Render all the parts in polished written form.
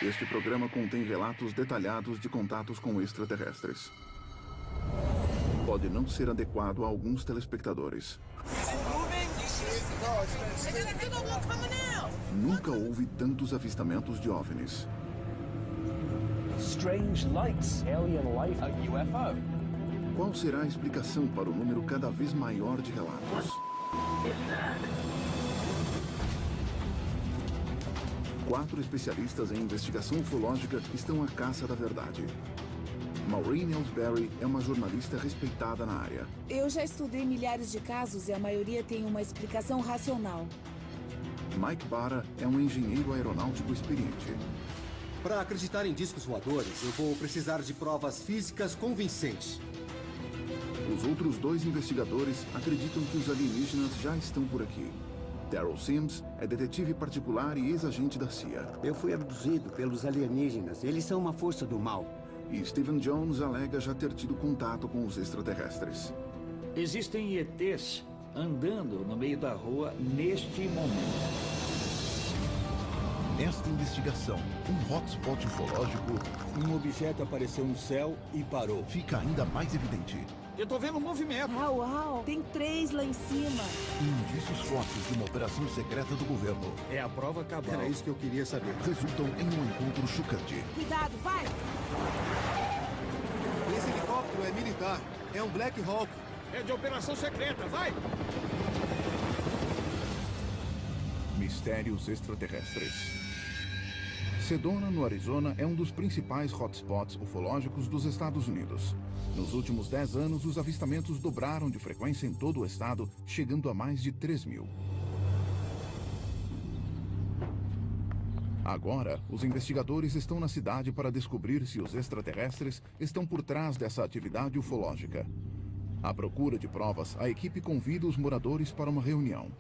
Este programa contém relatos detalhados de contatos com extraterrestres. Pode não ser adequado a alguns telespectadores. Nunca houve tantos avistamentos de OVNIs. Strange lights, alien life, a UFO. Qual será a explicação para o número cada vez maior de relatos? Quatro especialistas em investigação ufológica estão à caça da verdade. Maureen Ellsbury é uma jornalista respeitada na área. Eu já estudei milhares de casos e a maioria tem uma explicação racional. Mike Barra é um engenheiro aeronáutico experiente. Para acreditar em discos voadores, eu vou precisar de provas físicas convincentes. Os outros dois investigadores acreditam que os alienígenas já estão por aqui. Daryl Sims é detetive particular e ex-agente da CIA. Eu fui abduzido pelos alienígenas. Eles são uma força do mal. E Stephen Jones alega já ter tido contato com os extraterrestres. Existem ETs andando no meio da rua neste momento. Nesta investigação, um hotspot ufológico... Um objeto apareceu no céu e parou. Fica ainda mais evidente. Eu tô vendo um movimento. Uau, tem 3 lá em cima. Indícios fortes de uma operação secreta do governo. É a prova cabal. Era isso que eu queria saber. Resultam em um encontro chocante. Cuidado, vai! Esse helicóptero é militar. É um Black Hawk. É de operação secreta, vai! Mistérios extraterrestres. Sedona, no Arizona, é um dos principais hotspots ufológicos dos Estados Unidos. Nos últimos 10 anos, os avistamentos dobraram de frequência em todo o estado, chegando a mais de 3.000. Agora, os investigadores estão na cidade para descobrir se os extraterrestres estão por trás dessa atividade ufológica. À procura de provas, a equipe convida os moradores para uma reunião.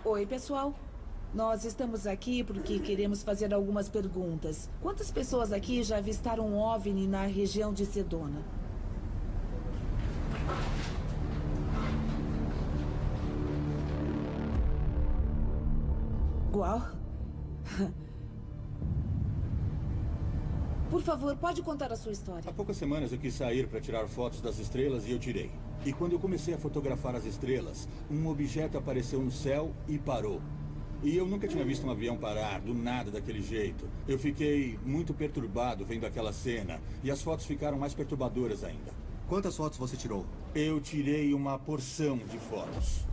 Oi, pessoal. Nós estamos aqui porque queremos fazer algumas perguntas. Quantas pessoas aqui já avistaram um OVNI na região de Sedona? Uau! Por favor, pode contar a sua história. Há poucas semanas eu quis sair para tirar fotos das estrelas e eu tirei. E quando eu comecei a fotografar as estrelas, um objeto apareceu no céu e parou. E eu nunca tinha visto um avião parar, do nada, daquele jeito. Eu fiquei muito perturbado vendo aquela cena. E as fotos ficaram mais perturbadoras ainda. Quantas fotos você tirou? Eu tirei uma porção de fotos.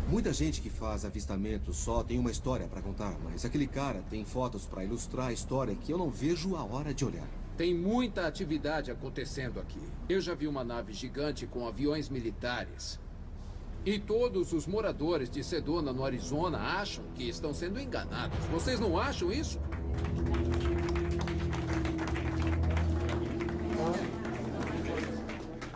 Muita gente que faz avistamentos só tem uma história para contar, mas aquele cara tem fotos para ilustrar a história que eu não vejo a hora de olhar. Tem muita atividade acontecendo aqui. Eu já vi uma nave gigante com aviões militares. E todos os moradores de Sedona, no Arizona, acham que estão sendo enganados. Vocês não acham isso?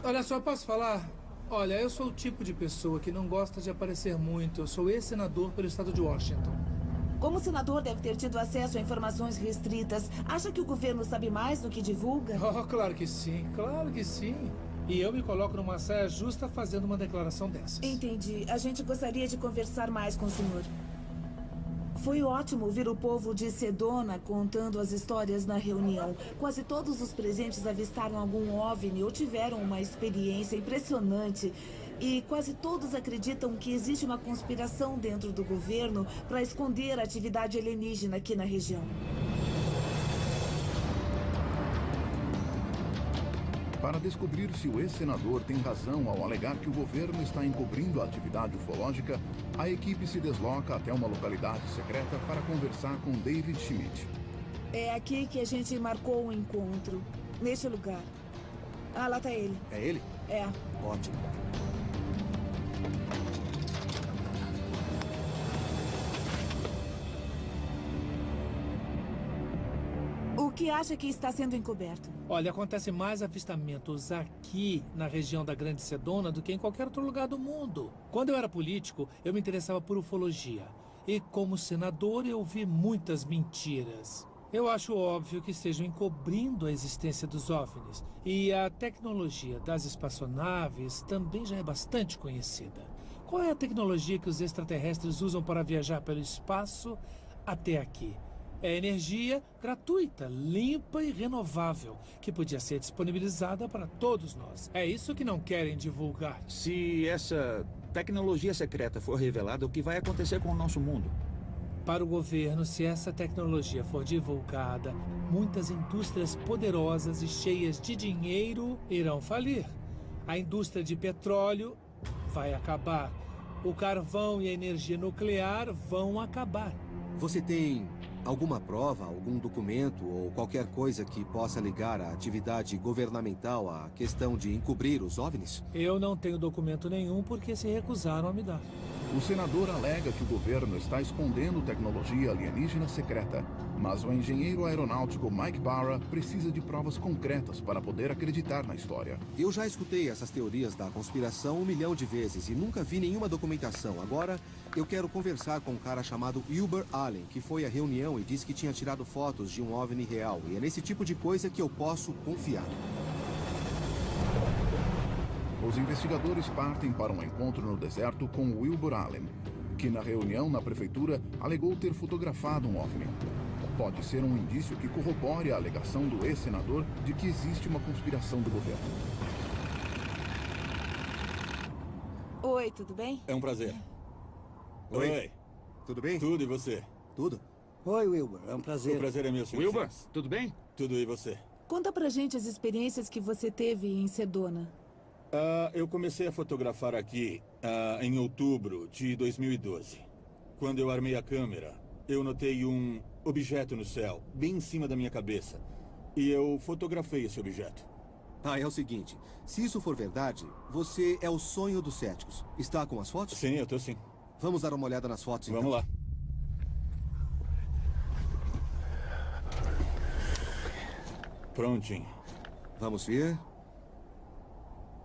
Olha só, posso falar? Olha, eu sou o tipo de pessoa que não gosta de aparecer muito. Eu sou ex-senador pelo estado de Washington. Como senador deve ter tido acesso a informações restritas, acha que o governo sabe mais do que divulga? Oh, claro que sim, claro que sim. E eu me coloco numa saia justa fazendo uma declaração dessas. Entendi. A gente gostaria de conversar mais com o senhor. Foi ótimo ouvir o povo de Sedona contando as histórias na reunião. Quase todos os presentes avistaram algum OVNI ou tiveram uma experiência impressionante. E quase todos acreditam que existe uma conspiração dentro do governo para esconder a atividade alienígena aqui na região. Para descobrir se o ex-senador tem razão ao alegar que o governo está encobrindo a atividade ufológica, a equipe se desloca até uma localidade secreta para conversar com David Schmidt. É aqui que a gente marcou o encontro, neste lugar. Ah, lá tá ele. É ele? É. Ótimo. O que acha que está sendo encoberto? Olha, acontece mais avistamentos aqui na região da Grande Sedona do que em qualquer outro lugar do mundo. Quando eu era político, eu me interessava por ufologia. E como senador, eu vi muitas mentiras. Eu acho óbvio que estejam encobrindo a existência dos OVNIs. E a tecnologia das espaçonaves também já é bastante conhecida. Qual é a tecnologia que os extraterrestres usam para viajar pelo espaço até aqui? É energia gratuita, limpa e renovável, que podia ser disponibilizada para todos nós. É isso que não querem divulgar. Se essa tecnologia secreta for revelada, o que vai acontecer com o nosso mundo? Para o governo, se essa tecnologia for divulgada, muitas indústrias poderosas e cheias de dinheiro irão falir. A indústria de petróleo vai acabar. O carvão e a energia nuclear vão acabar. Você tem alguma prova, algum documento ou qualquer coisa que possa ligar a atividade governamental à questão de encobrir os OVNIs? Eu não tenho documento nenhum porque se recusaram a me dar. O senador alega que o governo está escondendo tecnologia alienígena secreta, mas o engenheiro aeronáutico Mike Barra precisa de provas concretas para poder acreditar na história. Eu já escutei essas teorias da conspiração 1 milhão de vezes e nunca vi nenhuma documentação. Agora, eu quero conversar com um cara chamado Wilbur Allen, que foi à reunião e disse que tinha tirado fotos de um OVNI real. E é nesse tipo de coisa que eu posso confiar. Os investigadores partem para um encontro no deserto com Wilbur Allen, que na reunião na prefeitura alegou ter fotografado um OVNI. Pode ser um indício que corrobore a alegação do ex-senador de que existe uma conspiração do governo. Oi, tudo bem? É um prazer. Oi. Tudo bem? Tudo, e você? Tudo. Oi, Wilbur. É um prazer. O prazer é meu, Sr. Wilbur, Sims. tudo bem? Tudo, e você? Conta pra gente as experiências que você teve em Sedona. Eu comecei a fotografar aqui em outubro de 2012. Quando eu armei a câmera, eu notei um objeto no céu, bem em cima da minha cabeça. E eu fotografei esse objeto. É o seguinte, se isso for verdade, você é o sonho dos céticos. Está com as fotos? Sim, eu tô sim. Vamos dar uma olhada nas fotos, então. Vamos lá. Prontinho. Vamos ver.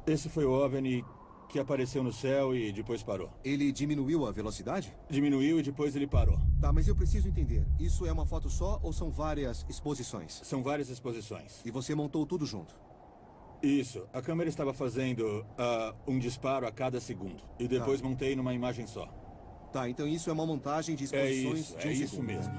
Esse foi o OVNI que apareceu no céu e depois parou. Ele diminuiu a velocidade? Diminuiu e depois ele parou. Tá, mas eu preciso entender. Isso é uma foto só ou são várias exposições? São várias exposições. E você montou tudo junto? Isso. A câmera estava fazendo um disparo a cada segundo. E depois montei numa imagem só. Tá, então isso é uma montagem de exposições de um segundo. Isso mesmo.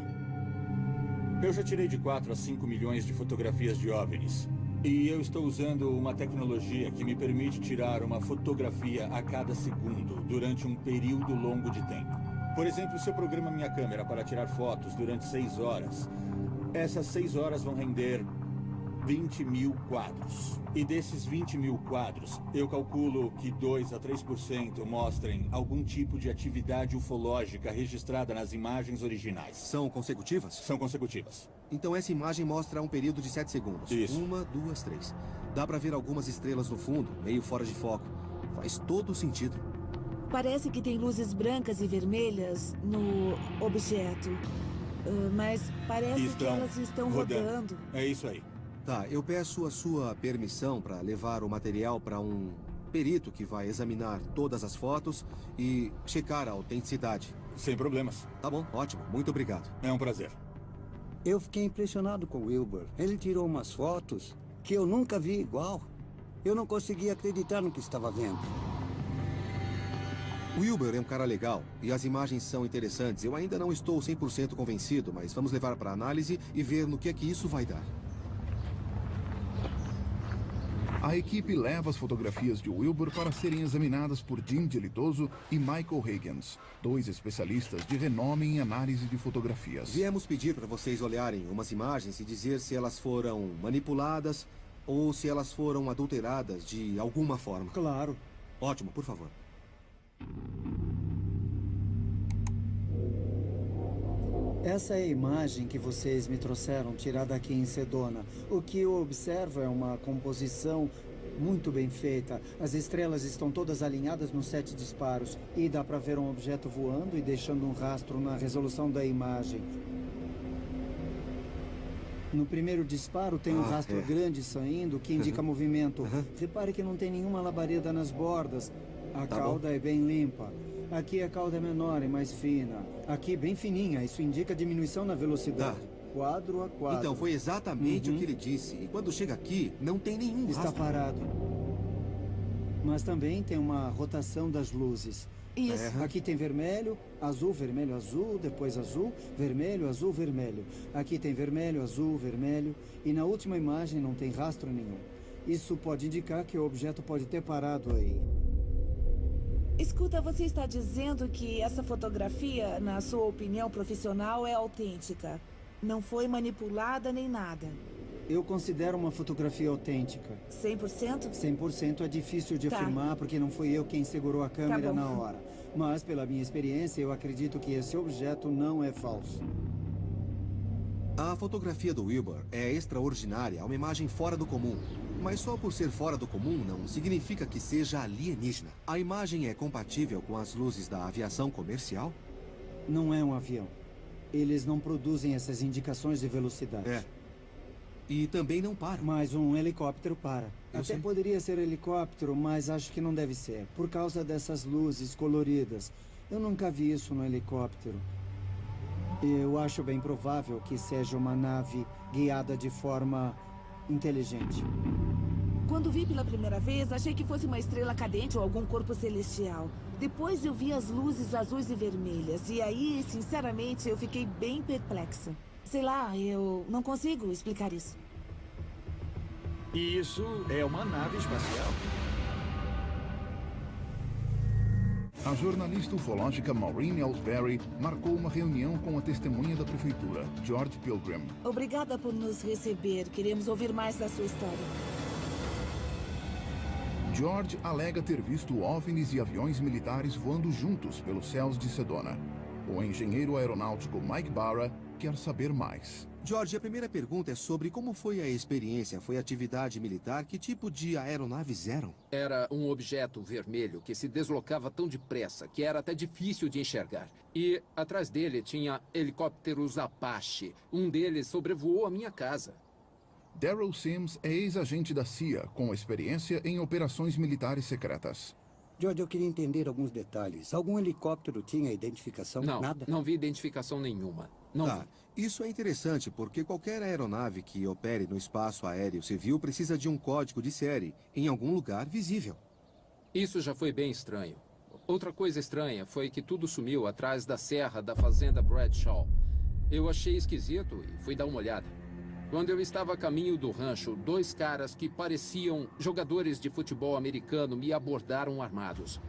Eu já tirei de 4 a 5 milhões de fotografias de OVNIs. E eu estou usando uma tecnologia que me permite tirar uma fotografia a cada segundo durante um período longo de tempo. Por exemplo, se eu programo minha câmera para tirar fotos durante 6 horas, essas 6 horas vão render 20 mil quadros. E desses 20 mil quadros, eu calculo que 2 a 3% mostrem algum tipo de atividade ufológica registrada nas imagens originais. São consecutivas? São consecutivas. Então essa imagem mostra um período de 7 segundos. Isso. 1, 2, 3. Dá pra ver algumas estrelas no fundo, meio fora de foco. Faz todo sentido. Parece que tem luzes brancas e vermelhas no objeto. Mas parece que elas estão rodando. É isso aí. Tá, eu peço a sua permissão para levar o material para um perito que vai examinar todas as fotos e checar a autenticidade. Sem problemas. Tá bom, ótimo. Muito obrigado. É um prazer. Eu fiquei impressionado com o Wilbur. Ele tirou umas fotos que eu nunca vi igual. Eu não conseguia acreditar no que estava vendo. O Wilbur é um cara legal e as imagens são interessantes. Eu ainda não estou 100% convencido, mas vamos levar para análise e ver no que é que isso vai dar. A equipe leva as fotografias de Wilbur para serem examinadas por Jim Delitoso e Michael Higgins, 2 especialistas de renome em análise de fotografias. Viemos pedir para vocês olharem umas imagens e dizer se elas foram manipuladas ou se elas foram adulteradas de alguma forma. Claro. Ótimo, por favor. Essa é a imagem que vocês me trouxeram, tirada aqui em Sedona. O que eu observo é uma composição muito bem feita. As estrelas estão todas alinhadas nos 7 disparos. E dá para ver um objeto voando e deixando um rastro na resolução da imagem. No primeiro disparo tem um rastro grande saindo que indica movimento. Repare que não tem nenhuma labareda nas bordas. A cauda é bem limpa. Aqui a cauda é menor e mais fina. Aqui bem fininha, isso indica diminuição na velocidade. Quadro a quadro. Então, foi exatamente o que ele disse. E quando chega aqui, não tem nenhum Está rastro. parado. Mas também tem uma rotação das luzes. Isso. Aqui tem vermelho, azul, vermelho, azul, depois azul, vermelho, azul, vermelho. Aqui tem vermelho, azul, vermelho. E na última imagem não tem rastro nenhum. Isso pode indicar que o objeto pode ter parado aí. Escuta, você está dizendo que essa fotografia, na sua opinião profissional, é autêntica. Não foi manipulada nem nada. Eu considero uma fotografia autêntica. 100%? 100% é difícil de Tá. afirmar porque não fui eu quem segurou a câmera Tá bom. na hora. Mas, pela minha experiência, eu acredito que esse objeto não é falso. A fotografia do Wilbur é extraordinária, é uma imagem fora do comum. Mas só por ser fora do comum não significa que seja alienígena. A imagem é compatível com as luzes da aviação comercial? Não é um avião. Eles não produzem essas indicações de velocidade. É. E também não para. Mas um helicóptero para. Eu Até sei. poderia ser helicóptero, mas acho que não deve ser. Por causa dessas luzes coloridas. Eu nunca vi isso no helicóptero. Eu acho bem provável que seja uma nave guiada de forma inteligente. Quando vi pela primeira vez, achei que fosse uma estrela cadente ou algum corpo celestial. Depois eu vi as luzes azuis e vermelhas. E aí, sinceramente, eu fiquei bem perplexa. Sei lá, eu não consigo explicar isso. E isso é uma nave espacial? A jornalista ufológica Maureen Ellsbury marcou uma reunião com a testemunha da prefeitura, George Pilgrim. Obrigada por nos receber. Queremos ouvir mais da sua história. George alega ter visto OVNIs e aviões militares voando juntos pelos céus de Sedona. O engenheiro aeronáutico Mike Barra quer saber mais. George, a primeira pergunta é sobre como foi a experiência. Foi atividade militar? Que tipo de aeronaves eram? Era um objeto vermelho que se deslocava tão depressa que era até difícil de enxergar. E atrás dele tinha helicópteros Apache. Um deles sobrevoou a minha casa. Daryl Sims é ex-agente da CIA, com experiência em operações militares secretas. George, eu queria entender alguns detalhes. Algum helicóptero tinha identificação? Não, Nada? não vi identificação nenhuma. Não vi. Isso é interessante porque qualquer aeronave que opere no espaço aéreo civil precisa de um código de série em algum lugar visível. Isso já foi bem estranho. Outra coisa estranha foi que tudo sumiu atrás da serra da fazenda Bradshaw. Eu achei esquisito e fui dar uma olhada. Quando eu estava a caminho do rancho, 2 caras que pareciam jogadores de futebol americano me abordaram armados.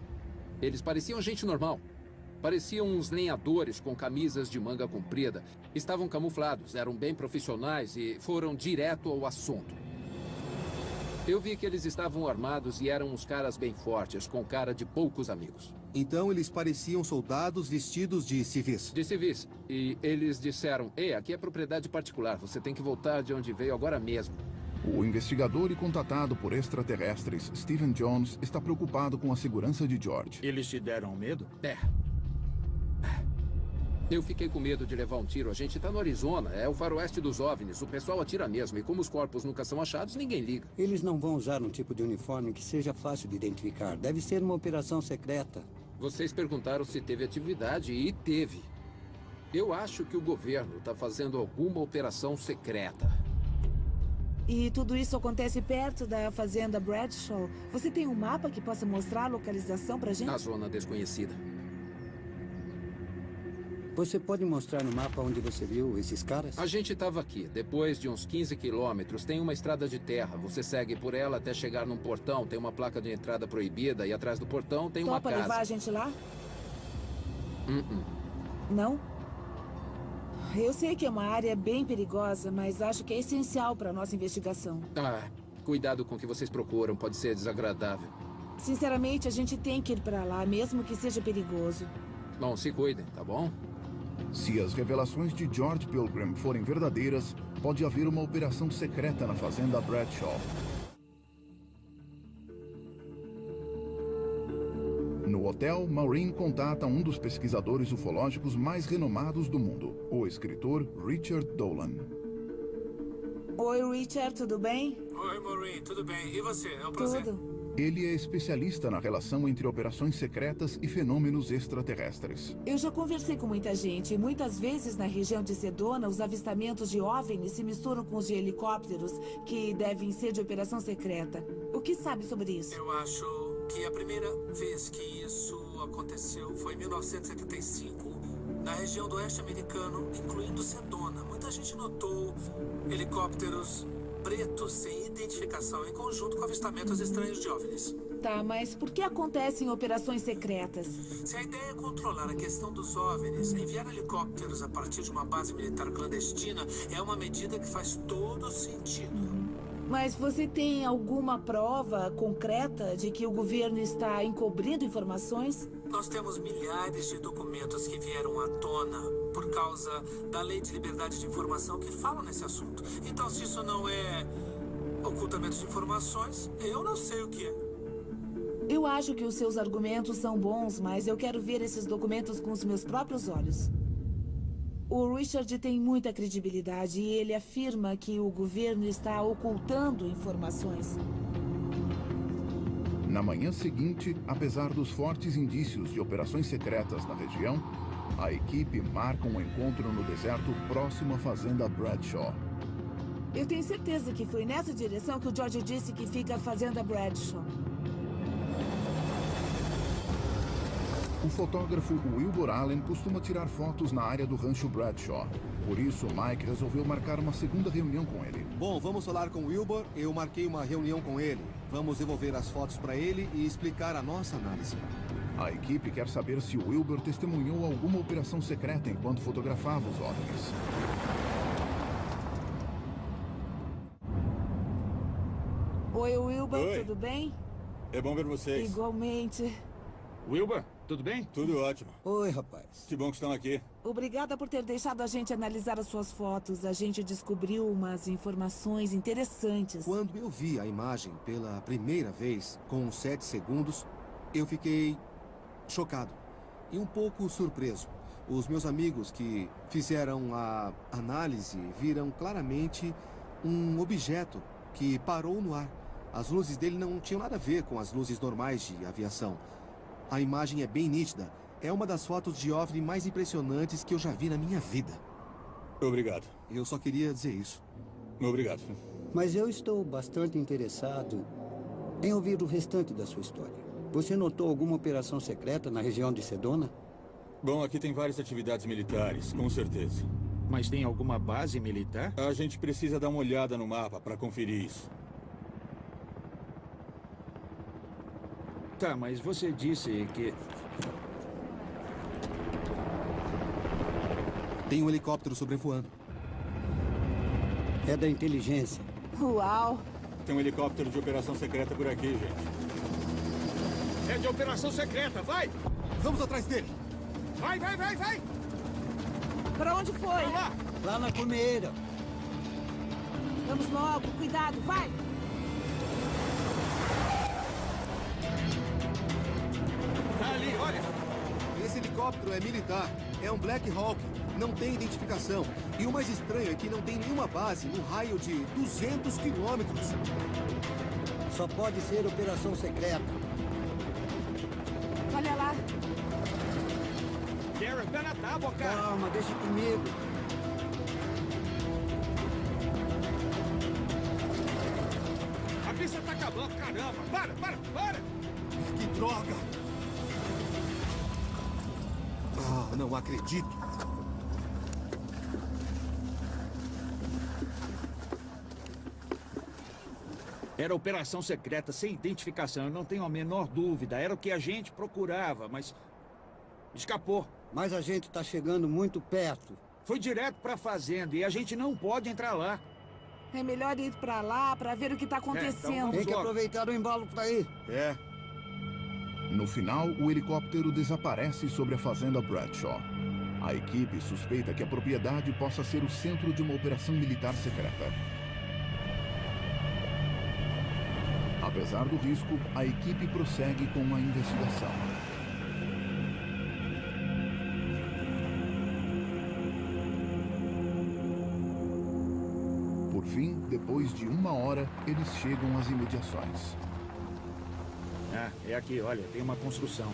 Eles pareciam gente normal. Pareciam uns lenhadores com camisas de manga comprida. Estavam camuflados, eram bem profissionais e foram direto ao assunto. Eu vi que eles estavam armados e eram uns caras bem fortes, com cara de poucos amigos. Então eles pareciam soldados vestidos de civis. De civis. E eles disseram, ei, aqui é propriedade particular, você tem que voltar de onde veio agora mesmo. O investigador e contatado por extraterrestres, Stephen Jones, está preocupado com a segurança de George. Eles te deram medo? É. Eu fiquei com medo de levar um tiro. A gente tá no Arizona, é o faroeste dos OVNIs. O pessoal atira mesmo, e como os corpos nunca são achados, ninguém liga. Eles não vão usar um tipo de uniforme que seja fácil de identificar. Deve ser uma operação secreta. Vocês perguntaram se teve atividade, e teve. Eu acho que o governo está fazendo alguma operação secreta. E tudo isso acontece perto da fazenda Bradshaw. Você tem um mapa que possa mostrar a localização pra gente? Na zona desconhecida. Você pode mostrar no mapa onde você viu esses caras? A gente estava aqui. Depois de uns 15 quilômetros, tem uma estrada de terra. Você segue por ela até chegar num portão. Tem uma placa de entrada proibida e atrás do portão tem uma casa. Topa levar a gente lá? Não? Eu sei que é uma área bem perigosa, mas acho que é essencial para nossa investigação. Cuidado com o que vocês procuram. Pode ser desagradável. Sinceramente, a gente tem que ir para lá, mesmo que seja perigoso. Bom, se cuidem, tá bom? Se as revelações de George Pilgrim forem verdadeiras, pode haver uma operação secreta na fazenda Bradshaw. No hotel, Maureen contata um dos pesquisadores ufológicos mais renomados do mundo, o escritor Richard Dolan. Oi, Richard, tudo bem? Oi, Maureen, tudo bem? E você? É um prazer. Tudo. Ele é especialista na relação entre operações secretas e fenômenos extraterrestres. Eu já conversei com muita gente e muitas vezes na região de Sedona, os avistamentos de OVNIs se misturam com os de helicópteros que devem ser de operação secreta. O que sabe sobre isso? Eu acho que a primeira vez que isso aconteceu foi em 1975, na região do oeste americano, incluindo Sedona. Muita gente notou helicópteros pretos sem identificação em conjunto com avistamentos estranhos de OVNIs. Tá, mas por que acontecem operações secretas? Se a ideia é controlar a questão dos OVNIs, enviar helicópteros a partir de uma base militar clandestina é uma medida que faz todo sentido. Mas você tem alguma prova concreta de que o governo está encobrindo informações? Nós temos milhares de documentos que vieram à tona por causa da Lei de Liberdade de Informação que falam nesse assunto. Então, se isso não é ocultamento de informações, eu não sei o que é. Eu acho que os seus argumentos são bons, mas eu quero ver esses documentos com os meus próprios olhos. O Richard tem muita credibilidade e ele afirma que o governo está ocultando informações. Na manhã seguinte, apesar dos fortes indícios de operações secretas na região, a equipe marca um encontro no deserto próximo à fazenda Bradshaw. Eu tenho certeza que foi nessa direção que o George disse que fica a fazenda Bradshaw. O fotógrafo Wilbur Allen costuma tirar fotos na área do rancho Bradshaw. Por isso, Mike resolveu marcar uma segunda reunião com ele. Bom, vamos falar com o Wilbur. Eu marquei uma reunião com ele. Vamos devolver as fotos para ele e explicar a nossa análise. A equipe quer saber se o Wilbur testemunhou alguma operação secreta enquanto fotografava os OVNIs. Oi, Wilbur, Oi. tudo bem? É bom ver vocês. Igualmente. Wilbur, tudo bem? Tudo ótimo. Oi, rapaz. Que bom que estão aqui. Obrigada por ter deixado a gente analisar as suas fotos. A gente descobriu umas informações interessantes. Quando eu vi a imagem pela primeira vez, com 7 segundos, eu fiquei chocado e um pouco surpreso. Os meus amigos que fizeram a análise viram claramente um objeto que parou no ar. As luzes dele não tinham nada a ver com as luzes normais de aviação. A imagem é bem nítida. É uma das fotos de OVNI mais impressionantes que eu já vi na minha vida. Obrigado. Eu só queria dizer isso. Obrigado. Mas eu estou bastante interessado em ouvir o restante da sua história. Você notou alguma operação secreta na região de Sedona? Bom, aqui tem várias atividades militares, com certeza. Mas tem alguma base militar? A gente precisa dar uma olhada no mapa para conferir isso. Tá, mas você disse que... Tem um helicóptero sobrevoando. É da inteligência. Uau! Tem um helicóptero de operação secreta por aqui, gente. É de operação secreta, vai! Vamos atrás dele! Vai, vai, vai, vai! Pra onde foi? Lá na cumeira. Vamos logo, cuidado, vai! Tá ali, olha! Esse helicóptero é militar. É um Black Hawk. Não tem identificação. E o mais estranho é que não tem nenhuma base no raio de 200 quilômetros. Só pode ser operação secreta. Olha lá. Darren, pé na tábua, cara! Calma, deixa comigo. A pista tá acabando, caramba! Para! Que droga! Ah, não acredito. Era operação secreta, sem identificação, eu não tenho a menor dúvida. Era o que a gente procurava, mas... escapou. Mas a gente está chegando muito perto. Foi direto pra fazenda e a gente não pode entrar lá. É melhor ir pra lá pra ver o que tá acontecendo. Tem que aproveitar o embalo para ir. É. No final, o helicóptero desaparece sobre a fazenda Bradshaw. A equipe suspeita que a propriedade possa ser o centro de uma operação militar secreta. Apesar do risco, a equipe prossegue com a investigação. Por fim, depois de 1 hora, eles chegam às imediações. Ah, é aqui, olha, tem uma construção.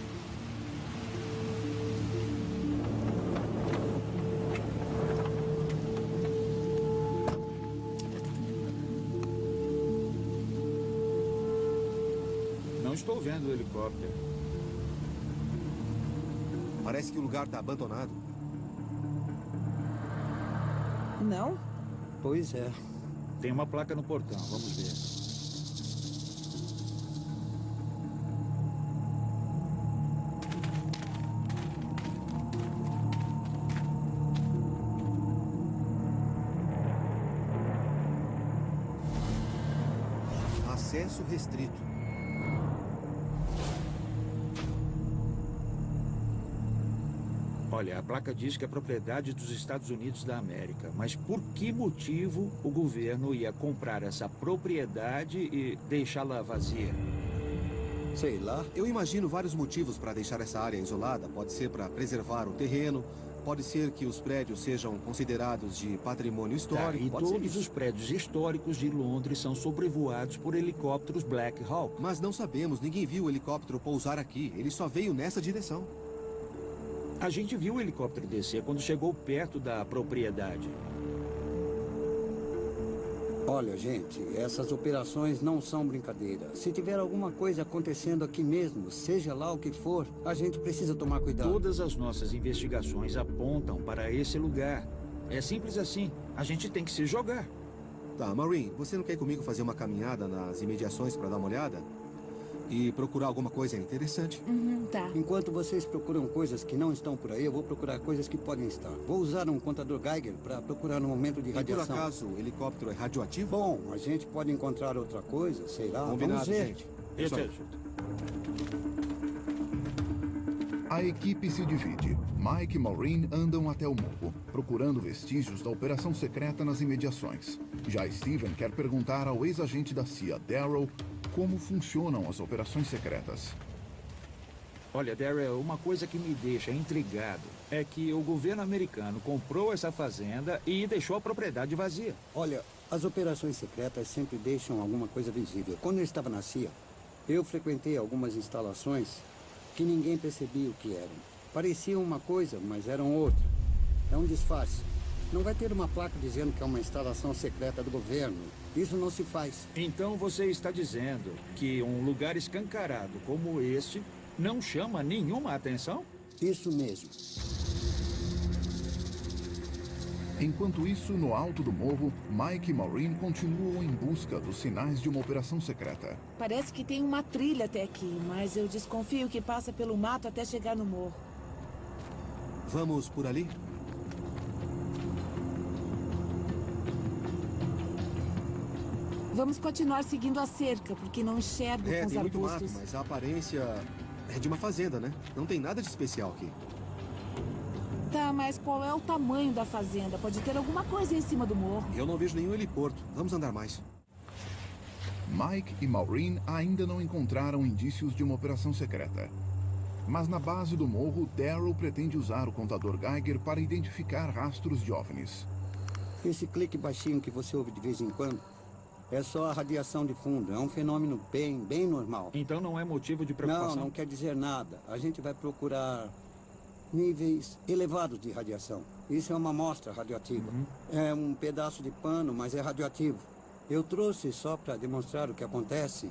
estou vendo o helicóptero. Parece que o lugar está abandonado. Não? Pois é. Tem uma placa no portão, vamos ver. Acesso restrito. Olha, a placa diz que é propriedade dos Estados Unidos da América. Mas por que motivo o governo ia comprar essa propriedade e deixá-la vazia? Sei lá. Eu imagino vários motivos para deixar essa área isolada. Pode ser para preservar o terreno, pode ser que os prédios sejam considerados de patrimônio histórico. E pode ser todos isso. os prédios históricos de Londres são sobrevoados por helicópteros Black Hawk. Mas não sabemos, ninguém viu o helicóptero pousar aqui. Ele só veio nessa direção. A gente viu o helicóptero descer quando chegou perto da propriedade. Olha, gente, essas operações não são brincadeira. Se tiver alguma coisa acontecendo aqui mesmo, seja lá o que for, a gente precisa tomar cuidado. Todas as nossas investigações apontam para esse lugar. É simples assim. A gente tem que se jogar. Tá, Maureen, você não quer ir comigo fazer uma caminhada nas imediações para dar uma olhada? E procurar alguma coisa interessante? Tá. Enquanto vocês procuram coisas que não estão por aí, eu vou procurar coisas que podem estar. Vou usar um contador Geiger para procurar no momento de radiação. E por acaso o helicóptero é radioativo? Bom, a gente pode encontrar outra coisa, sei lá. Combinado, Vamos ver. gente. Isso aí. A equipe se divide. Mike e Maureen andam até o morro, procurando vestígios da operação secreta nas imediações. Já Steven quer perguntar ao ex-agente da CIA, Daryl, como funcionam as operações secretas. Olha, Daryl, uma coisa que me deixa intrigado é que o governo americano comprou essa fazenda e deixou a propriedade vazia. Olha, as operações secretas sempre deixam alguma coisa visível. Quando eu estava na CIA, eu frequentei algumas instalações que ninguém percebia o que eram. Pareciam uma coisa, mas eram outra. É um disfarce. Não vai ter uma placa dizendo que é uma instalação secreta do governo. Isso não se faz. Então você está dizendo que um lugar escancarado como este não chama nenhuma atenção? Isso mesmo. Enquanto isso, no alto do morro, Mike e Maureen continuam em busca dos sinais de uma operação secreta. Parece que tem uma trilha até aqui, mas eu desconfio que passa pelo mato até chegar no morro. Vamos por ali? Vamos continuar seguindo a cerca, porque não enxergo com os tem muito mato, arbustos. mas a aparência é de uma fazenda, né? Não tem nada de especial aqui. Tá, mas qual é o tamanho da fazenda? Pode ter alguma coisa em cima do morro. Eu não vejo nenhum heliporto. Vamos andar mais. Mike e Maureen ainda não encontraram indícios de uma operação secreta. Mas na base do morro, Daryl pretende usar o contador Geiger para identificar rastros de OVNIs. Esse clique baixinho que você ouve de vez em quando é só a radiação de fundo. É um fenômeno bem normal. Então não é motivo de preocupação? Não quer dizer nada. A gente vai procurar níveis elevados de radiação. Isso é uma amostra radioativa. É um pedaço de pano, mas é radioativo. Eu trouxe só para demonstrar o que acontece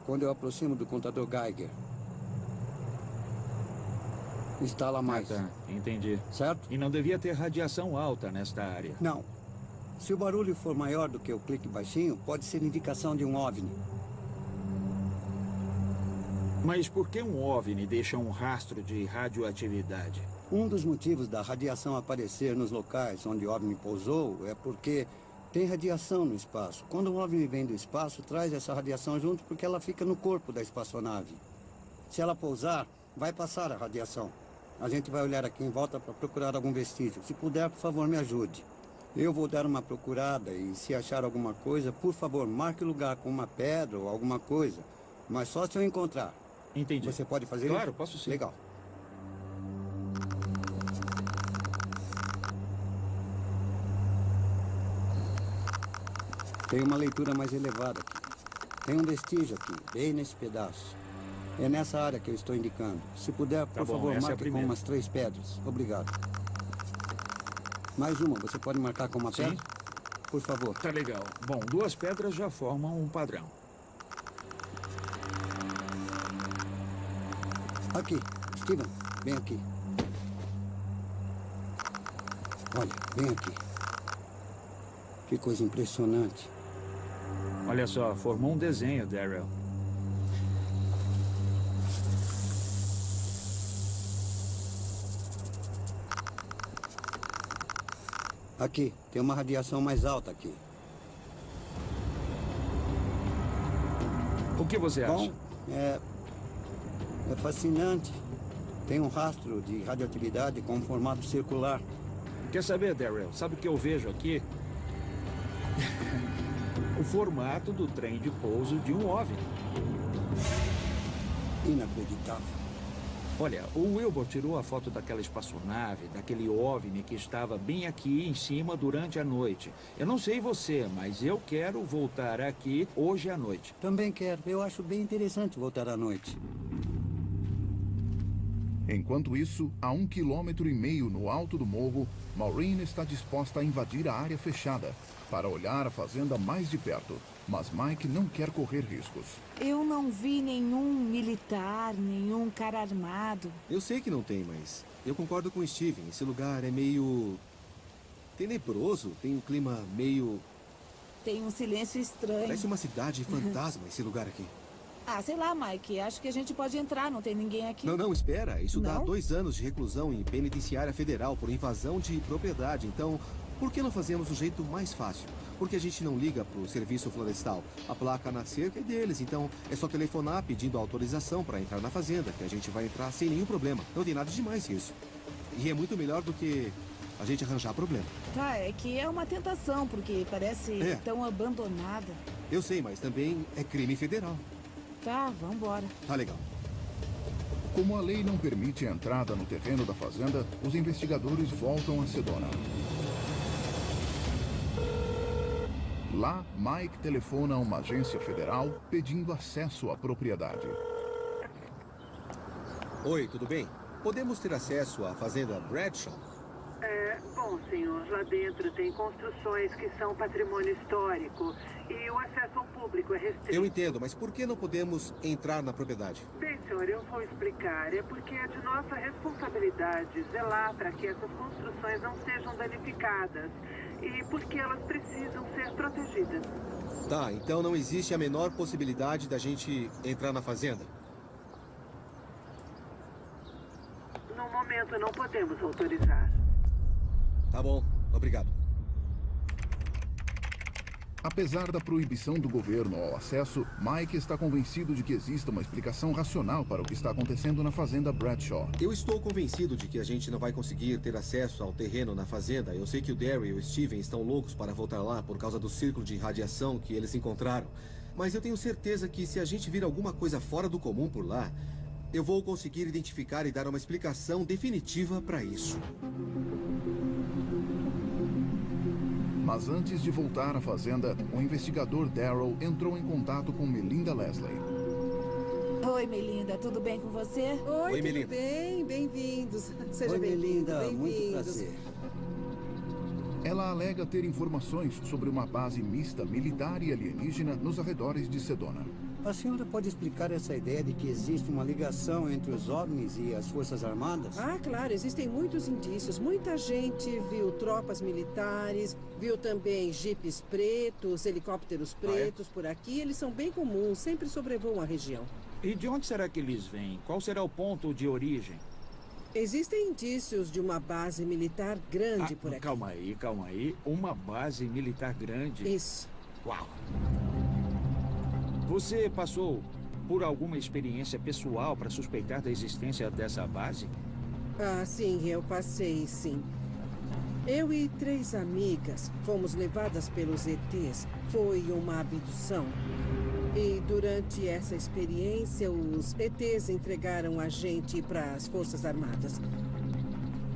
quando eu aproximo do contador Geiger. Instala mais. Tá, entendi. Certo? E não devia ter radiação alta nesta área? Não. Se o barulho for maior do que o clique baixinho, pode ser indicação de um OVNI. Mas por que um OVNI deixa um rastro de radioatividade? Um dos motivos da radiação aparecer nos locais onde o OVNI pousou é porque tem radiação no espaço. Quando um OVNI vem do espaço, traz essa radiação junto porque ela fica no corpo da espaçonave. Se ela pousar, vai passar a radiação. A gente vai olhar aqui em volta para procurar algum vestígio. Se puder, por favor, me ajude. Eu vou dar uma procurada e se achar alguma coisa, por favor, marque o lugar com uma pedra ou alguma coisa. Mas só se eu encontrar. Entendi. Você pode fazer isso? Claro, posso sim. Legal. Tem uma leitura mais elevada aqui. Tem um vestígio aqui, bem nesse pedaço. É nessa área que eu estou indicando. Se puder, por favor, marque com umas 3 pedras. Obrigado. Mais uma, você pode marcar com uma pedra? Por favor. Tá legal. Bom, 2 pedras já formam um padrão. Aqui, Steven, vem aqui. Olha, vem aqui. Que coisa impressionante. Olha só, formou um desenho, Daryl. Aqui, tem uma radiação mais alta aqui. O que você acha? Bom, é fascinante. Tem um rastro de radioatividade com um formato circular. Quer saber, Daryl? Sabe o que eu vejo aqui? O formato do trem de pouso de um OVNI. Inacreditável. Olha, o Wilbur tirou a foto daquela espaçonave, daquele OVNI que estava bem aqui em cima durante a noite. Eu não sei você, mas eu quero voltar aqui hoje à noite. Também quero. Eu acho bem interessante voltar à noite. Enquanto isso, a 1,5 km no alto do morro, Maureen está disposta a invadir a área fechada para olhar a fazenda mais de perto. Mas Mike não quer correr riscos. Eu não vi nenhum militar, nenhum cara armado. Eu sei que não tem, mas eu concordo com o Steven. Esse lugar é meio tenebroso, tem um clima meio... Tem um silêncio estranho. Parece uma cidade fantasma esse lugar aqui. Ah, sei lá, Mike. Acho que a gente pode entrar, não tem ninguém aqui. Não, espera. Isso dá Não? 2 anos de reclusão em penitenciária federal por invasão de propriedade. Então, por que não fazemos o jeito mais fácil? Porque a gente não liga pro serviço florestal. A placa na cerca é deles, então é só telefonar pedindo autorização para entrar na fazenda, que a gente vai entrar sem nenhum problema. Não tem nada demais isso. E é muito melhor do que a gente arranjar problema. Tá, é que é uma tentação, porque parece tão abandonada. Eu sei, mas também é crime federal. Tá, vambora. Tá legal. Como a lei não permite a entrada no terreno da fazenda, os investigadores voltam a Sedona. Lá, Mike telefona a uma agência federal pedindo acesso à propriedade. Oi, tudo bem? Podemos ter acesso à fazenda Bradshaw? Bom, senhor, lá dentro tem construções que são patrimônio histórico e o acesso ao público é restrito. Eu entendo, mas por que não podemos entrar na propriedade? Bem, senhor, eu vou explicar. É porque é de nossa responsabilidade zelar para que essas construções não sejam danificadas e porque elas precisam ser protegidas. Tá, então não existe a menor possibilidade da gente entrar na fazenda? No momento não podemos autorizar. Tá bom, obrigado. Apesar da proibição do governo ao acesso, Mike está convencido de que exista uma explicação racional para o que está acontecendo na fazenda Bradshaw. Eu estou convencido de que a gente não vai conseguir ter acesso ao terreno na fazenda. Eu sei que o Daryl e o Steven estão loucos para voltar lá por causa do círculo de radiação que eles encontraram. Mas eu tenho certeza que se a gente vir alguma coisa fora do comum por lá, eu vou conseguir identificar e dar uma explicação definitiva para isso. Mas antes de voltar à fazenda, o investigador Daryl entrou em contato com Melinda Leslie. Oi, Melinda, tudo bem com você? Oi, tudo Melinda. bem? Bem-vindos. Seja Oi, bem-vindo, Melinda, muito bem-vindos. prazer. Ela alega ter informações sobre uma base mista militar e alienígena nos arredores de Sedona. A senhora pode explicar essa ideia de que existe uma ligação entre os OVNIs e as Forças Armadas? Ah, claro, existem muitos indícios. Muita gente viu tropas militares, viu também jipes pretos, helicópteros pretos por aqui. Eles são bem comuns, sempre sobrevoam a região. E de onde será que eles vêm? Qual será o ponto de origem? Existem indícios de uma base militar grande por aqui. Calma aí. Uma base militar grande? Isso. Uau! Você passou por alguma experiência pessoal para suspeitar da existência dessa base? Ah, sim, eu passei, sim. Eu e 3 amigas fomos levadas pelos ETs. Foi uma abdução. E durante essa experiência, os ETs entregaram a gente para as Forças Armadas.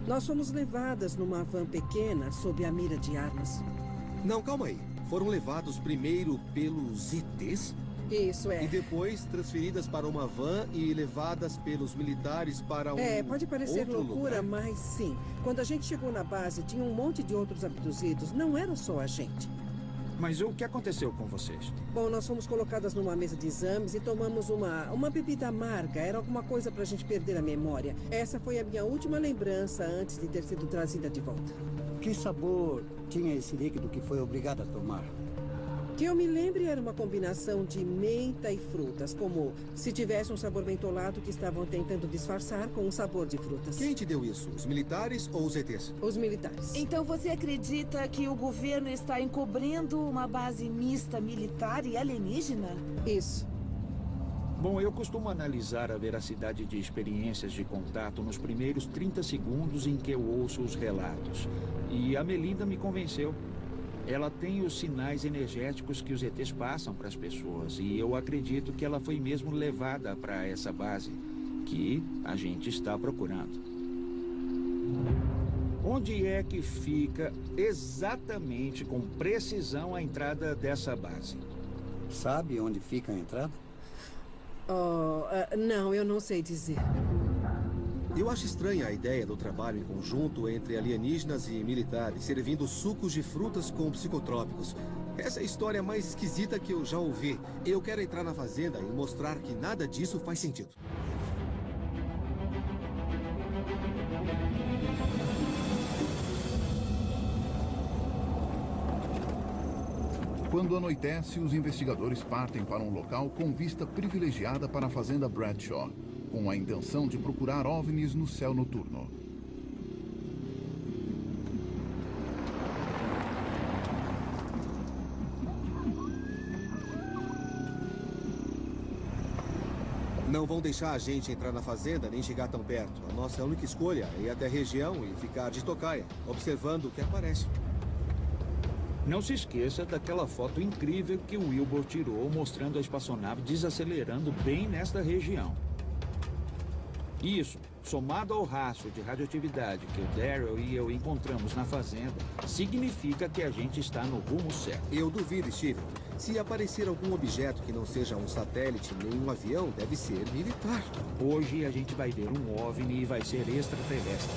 Nós fomos levadas numa van pequena sob a mira de armas. Não, calma aí. Foram levados primeiro pelos ETs? Isso é. E depois transferidas para uma van e levadas pelos militares para um Pode parecer outro loucura, lugar. mas sim. Quando a gente chegou na base, tinha um monte de outros abduzidos. Não era só a gente. Mas o que aconteceu com vocês? Bom, nós fomos colocadas numa mesa de exames e tomamos uma bebida amarga. Era alguma coisa pra gente perder a memória. Essa foi a minha última lembrança antes de ter sido trazida de volta. Que sabor tinha esse líquido que foi obrigado a tomar? Que eu me lembre, era uma combinação de menta e frutas, como se tivesse um sabor mentolado que estavam tentando disfarçar com um sabor de frutas. Quem te deu isso? Os militares ou os ETs? Os militares. Então você acredita que o governo está encobrindo uma base mista militar e alienígena? Isso. Bom, eu costumo analisar a veracidade de experiências de contato nos primeiros 30 segundos em que eu ouço os relatos. E a Melinda me convenceu. Ela tem os sinais energéticos que os ETs passam para as pessoas. E eu acredito que ela foi mesmo levada para essa base que a gente está procurando. Onde é que fica exatamente, com precisão, a entrada dessa base? Sabe onde fica a entrada? Não, eu não sei dizer. Eu acho estranha a ideia do trabalho em conjunto entre alienígenas e militares, servindo sucos de frutas com psicotrópicos. Essa é a história mais esquisita que eu já ouvi. Eu quero entrar na fazenda e mostrar que nada disso faz sentido. Quando anoitece, os investigadores partem para um local com vista privilegiada para a fazenda Bradshaw, com a intenção de procurar OVNIs no céu noturno. Não vão deixar a gente entrar na fazenda nem chegar tão perto. A nossa única escolha é ir até a região e ficar de tocaia, observando o que aparece. Não se esqueça daquela foto incrível que o Wilbur tirou mostrando a espaçonave desacelerando bem nesta região. Isso, somado ao rastro de radioatividade que o Daryl e eu encontramos na fazenda, significa que a gente está no rumo certo. Eu duvido, Steve. Se aparecer algum objeto que não seja um satélite nem um avião, deve ser militar. Hoje a gente vai ver um OVNI e vai ser extraterrestre.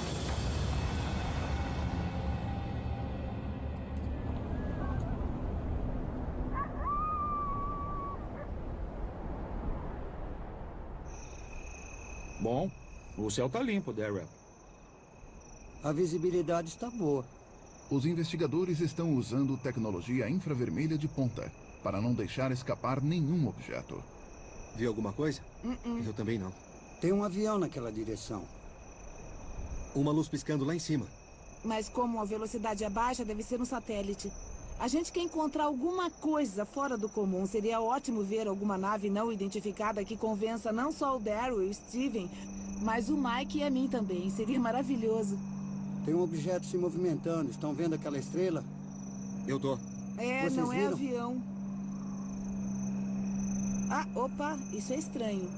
Bom, o céu tá limpo, Daryl. A visibilidade está boa. Os investigadores estão usando tecnologia infravermelha de ponta para não deixar escapar nenhum objeto. Viu alguma coisa? Eu também não. Tem um avião naquela direção. Uma luz piscando lá em cima. Mas como a velocidade é baixa, deve ser um satélite. A gente quer encontrar alguma coisa fora do comum. Seria ótimo ver alguma nave não identificada que convença não só o Daryl e o Steven, mas o Mike e a mim também. Seria maravilhoso. Tem um objeto se movimentando. Estão vendo aquela estrela? Eu tô. Vocês não é avião. Ah, opa, isso é estranho.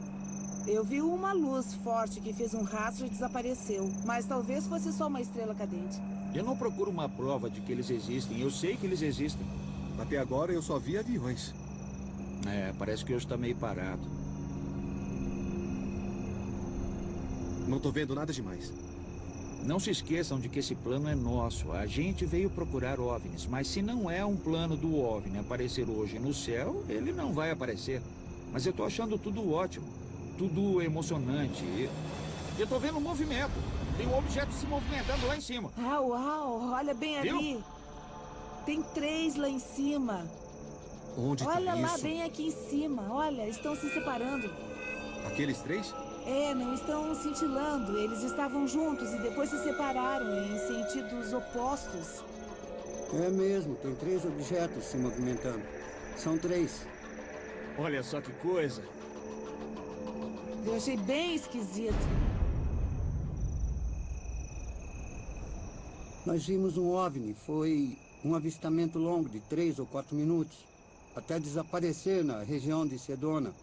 Eu vi uma luz forte que fez um rastro e desapareceu. Mas talvez fosse só uma estrela cadente. Eu não procuro uma prova de que eles existem. Eu sei que eles existem. Até agora eu só vi aviões. Parece que hoje tá meio parado. Não tô vendo nada demais. Não se esqueçam de que esse plano é nosso. A gente veio procurar OVNIs, mas se não é um plano do OVNI aparecer hoje no céu, ele não vai aparecer. Mas eu tô achando tudo ótimo. Tudo emocionante. Eu tô vendo um movimento. Tem um objeto se movimentando lá em cima. Uau, olha bem Viu? ali. Tem 3 lá em cima. Onde Olha tem lá, isso? bem aqui em cima. Olha, estão se separando. Aqueles 3? Não estão cintilando. Eles estavam juntos e depois se separaram em sentidos opostos. É mesmo, tem 3 objetos se movimentando. São 3. Olha só que coisa. Eu achei bem esquisito. Nós vimos um OVNI. Foi um avistamento longo de 3 ou 4 minutos. Até desaparecer na região de Sedona.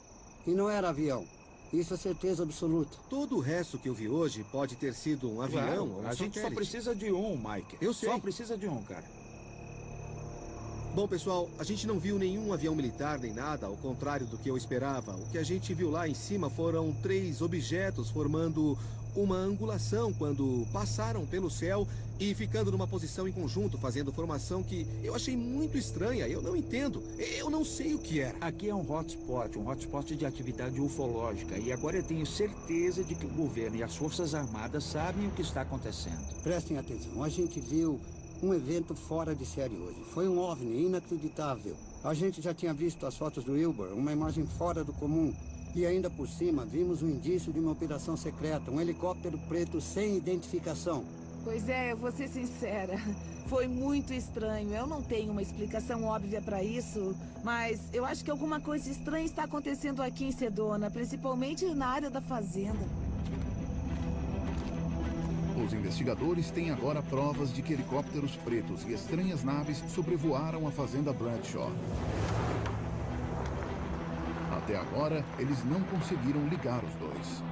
E não era avião. Isso é certeza absoluta. Todo o resto que eu vi hoje pode ter sido um avião Claro, ou um a gente só satélite. precisa de um, Mike. Eu sei. Só precisa de um, cara. Bom, pessoal, a gente não viu nenhum avião militar nem nada, ao contrário do que eu esperava. O que a gente viu lá em cima foram 3 objetos formando uma angulação quando passaram pelo céu e ficando numa posição em conjunto, fazendo formação que eu achei muito estranha. Eu não entendo. Eu não sei o que era. Aqui é um hotspot de atividade ufológica. E agora eu tenho certeza de que o governo e as Forças Armadas sabem o que está acontecendo. Prestem atenção. A gente viu um evento fora de série hoje. Foi um OVNI inacreditável. A gente já tinha visto as fotos do Wilbur, uma imagem fora do comum. E ainda por cima, vimos um indício de uma operação secreta, um helicóptero preto sem identificação. Pois é, eu vou ser sincera. Foi muito estranho. Eu não tenho uma explicação óbvia para isso, mas eu acho que alguma coisa estranha está acontecendo aqui em Sedona, principalmente na área da fazenda. Os investigadores têm agora provas de que helicópteros pretos e estranhas naves sobrevoaram a fazenda Bradshaw. Até agora, eles não conseguiram ligar os dois.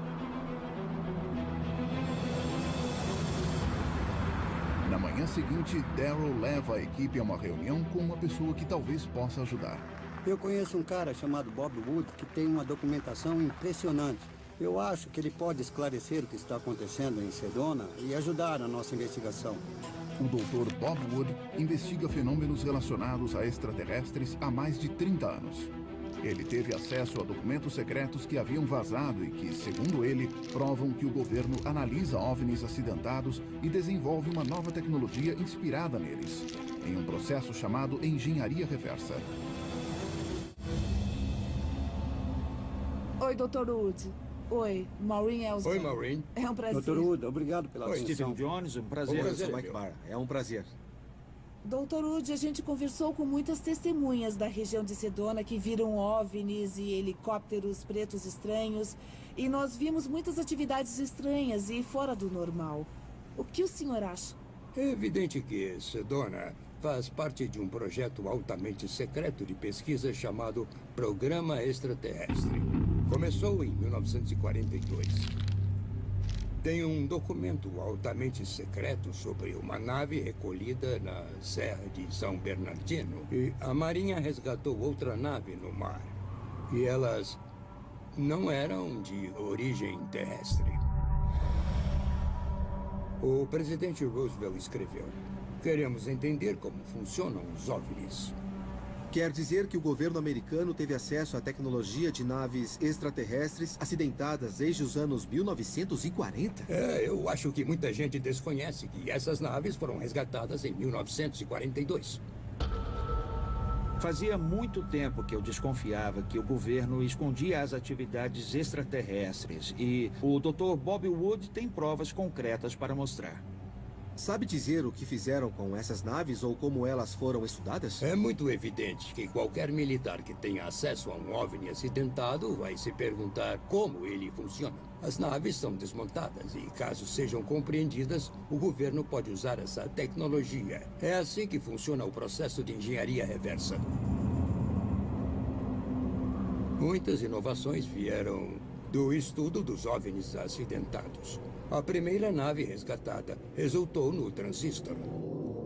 Na manhã seguinte, Daryl leva a equipe a uma reunião com uma pessoa que talvez possa ajudar. Eu conheço um cara chamado Bob Wood que tem uma documentação impressionante. Eu acho que ele pode esclarecer o que está acontecendo em Sedona e ajudar na nossa investigação. O Dr. Bob Wood investiga fenômenos relacionados a extraterrestres há mais de 30 anos. Ele teve acesso a documentos secretos que haviam vazado e que, segundo ele, provam que o governo analisa OVNIs acidentados e desenvolve uma nova tecnologia inspirada neles, em um processo chamado engenharia reversa. Oi, Dr. Wood. Oi, Maureen Ellsworth. Oi, Maureen. É um prazer. Dr. Wood, obrigado pela atenção. Stephen Jones, um prazer. Mike Barr. É um prazer. Dr. Wood, a gente conversou com muitas testemunhas da região de Sedona que viram OVNIs e helicópteros pretos estranhos. E nós vimos muitas atividades estranhas e fora do normal. O que o senhor acha? É evidente que Sedona faz parte de um projeto altamente secreto de pesquisa chamado Programa Extraterrestre. Começou em 1942. Tem um documento altamente secreto sobre uma nave recolhida na Serra de São Bernardino. E a Marinha resgatou outra nave no mar. E elas não eram de origem terrestre. O presidente Roosevelt escreveu: queremos entender como funcionam os OVNIs. Quer dizer que o governo americano teve acesso à tecnologia de naves extraterrestres acidentadas desde os anos 1940? Eu acho que muita gente desconhece que essas naves foram resgatadas em 1942. Fazia muito tempo que eu desconfiava que o governo escondia as atividades extraterrestres e o Dr. Bob Wood tem provas concretas para mostrar. Sabe dizer o que fizeram com essas naves ou como elas foram estudadas? É muito evidente que qualquer militar que tenha acesso a um OVNI acidentado vai se perguntar como ele funciona. As naves são desmontadas e, caso sejam compreendidas, o governo pode usar essa tecnologia. É assim que funciona o processo de engenharia reversa. Muitas inovações vieram do estudo dos OVNIs acidentados. A primeira nave resgatada resultou no transistor.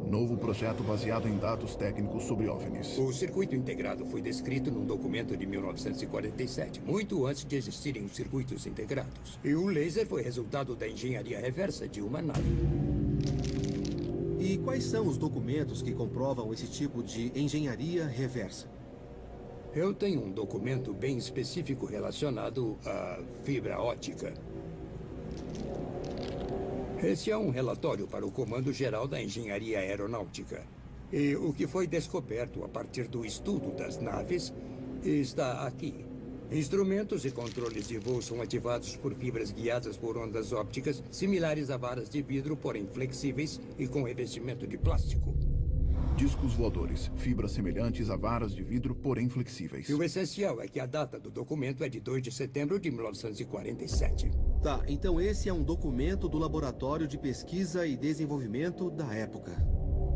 Novo projeto baseado em dados técnicos sobre OVNIs. O circuito integrado foi descrito num documento de 1947, muito antes de existirem os circuitos integrados. E o laser foi resultado da engenharia reversa de uma nave. E quais são os documentos que comprovam esse tipo de engenharia reversa? Eu tenho um documento bem específico relacionado à fibra óptica. Esse é um relatório para o Comando Geral da Engenharia Aeronáutica. E o que foi descoberto a partir do estudo das naves está aqui. Instrumentos e controles de voo são ativados por fibras guiadas por ondas ópticas similares a varas de vidro, porém flexíveis e com revestimento de plástico. Discos voadores, fibras semelhantes a varas de vidro, porém flexíveis. E o essencial é que a data do documento é de 2 de setembro de 1947. Tá, então esse é um documento do Laboratório de Pesquisa e Desenvolvimento da época.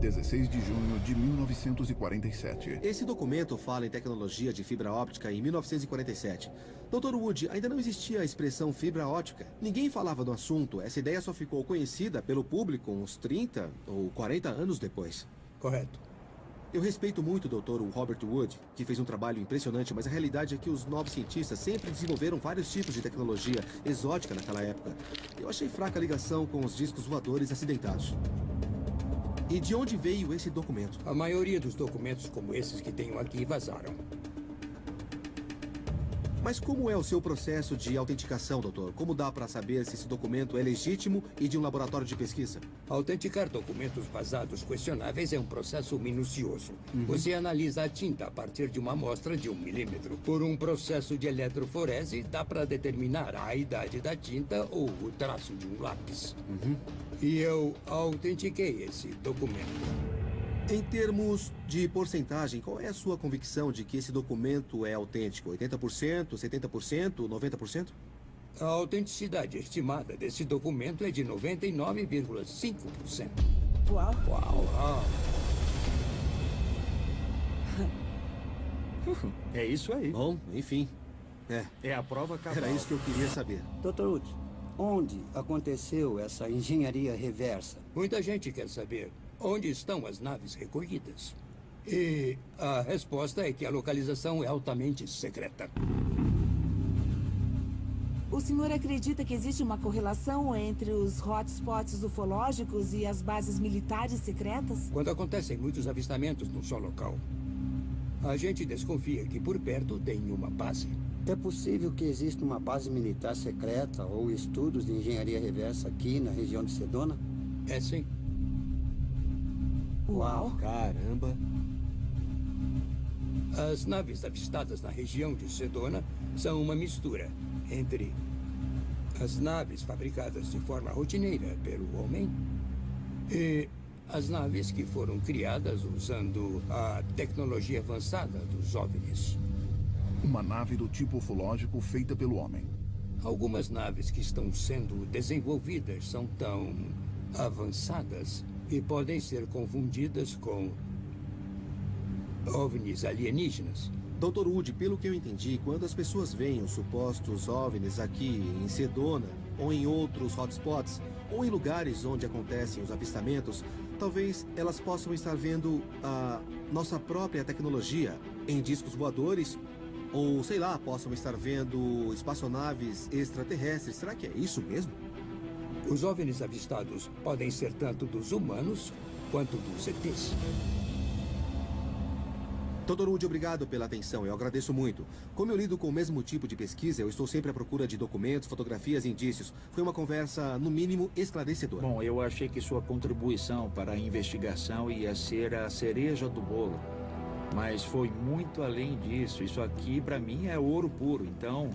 16 de junho de 1947. Esse documento fala em tecnologia de fibra óptica em 1947. Dr. Wood, ainda não existia a expressão fibra óptica. Ninguém falava do assunto. Essa ideia só ficou conhecida pelo público uns 30 ou 40 anos depois. Correto. Eu respeito muito o Dr. Robert Wood, que fez um trabalho impressionante, mas a realidade é que os novos cientistas sempre desenvolveram vários tipos de tecnologia exótica naquela época. Eu achei fraca a ligação com os discos voadores acidentados. E de onde veio esse documento? A maioria dos documentos como esses que tenho aqui vazaram. Mas como é o seu processo de autenticação, doutor? Como dá para saber se esse documento é legítimo e de um laboratório de pesquisa? Autenticar documentos vazados questionáveis é um processo minucioso. Você analisa a tinta a partir de uma amostra de 1 milímetro. Por um processo de eletroforese, dá para determinar a idade da tinta ou o traço de um lápis. E eu autentiquei esse documento. Em termos de porcentagem, qual é a sua convicção de que esse documento é autêntico? 80%, 70%, 90%? A autenticidade estimada desse documento é de 99,5%. Uau. Uau. É isso aí. Bom, enfim. É a prova cabal. Era isso que eu queria saber. Dr. Wood, onde aconteceu essa engenharia reversa? Muita gente quer saber onde estão as naves recolhidas. E a resposta é que a localização é altamente secreta. O senhor acredita que existe uma correlação entre os hotspots ufológicos e as bases militares secretas? Quando acontecem muitos avistamentos num só local, a gente desconfia que por perto tem uma base. É possível que exista uma base militar secreta ou estudos de engenharia reversa aqui na região de Sedona? É sim. Uau! Caramba! As naves avistadas na região de Sedona são uma mistura entre as naves fabricadas de forma rotineira pelo homem e as naves que foram criadas usando a tecnologia avançada dos OVNIs. Uma nave do tipo ufológico feita pelo homem. Algumas naves que estão sendo desenvolvidas são tão avançadas e podem ser confundidas com OVNIs alienígenas. Dr. Wood, pelo que eu entendi, quando as pessoas veem os supostos OVNIs aqui em Sedona, ou em outros hotspots, ou em lugares onde acontecem os avistamentos, talvez elas possam estar vendo a nossa própria tecnologia em discos voadores, ou, sei lá, possam estar vendo espaçonaves extraterrestres. Será que é isso mesmo? Os OVNIs avistados podem ser tanto dos humanos quanto dos ETs. Dr. Wood, obrigado pela atenção, eu agradeço muito. Como eu lido com o mesmo tipo de pesquisa, eu estou sempre à procura de documentos, fotografias e indícios. Foi uma conversa, no mínimo, esclarecedora. Bom, eu achei que sua contribuição para a investigação ia ser a cereja do bolo. Mas foi muito além disso. Isso aqui, para mim, é ouro puro. Então,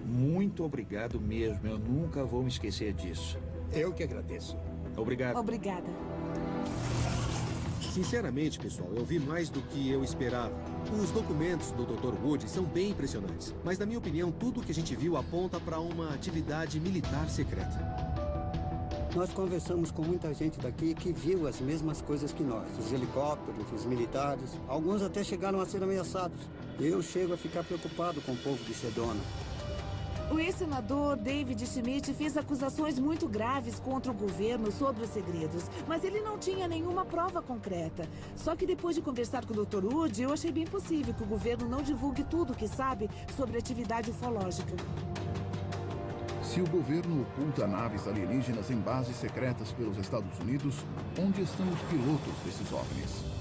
muito obrigado mesmo. Eu nunca vou me esquecer disso. Eu que agradeço. Obrigado. Obrigada. Sinceramente, pessoal, eu vi mais do que eu esperava. Os documentos do Dr. Wood são bem impressionantes. Mas, na minha opinião, tudo que a gente viu aponta para uma atividade militar secreta. Nós conversamos com muita gente daqui que viu as mesmas coisas que nós. Os helicópteros, os militares. Alguns até chegaram a ser ameaçados. Eu chego a ficar preocupado com o povo de Sedona. O ex-senador David Schmidt fez acusações muito graves contra o governo sobre os segredos, mas ele não tinha nenhuma prova concreta. Só que depois de conversar com o Dr. Wood, eu achei bem possível que o governo não divulgue tudo o que sabe sobre atividade ufológica. Se o governo oculta naves alienígenas em bases secretas pelos Estados Unidos, onde estão os pilotos desses OVNIs?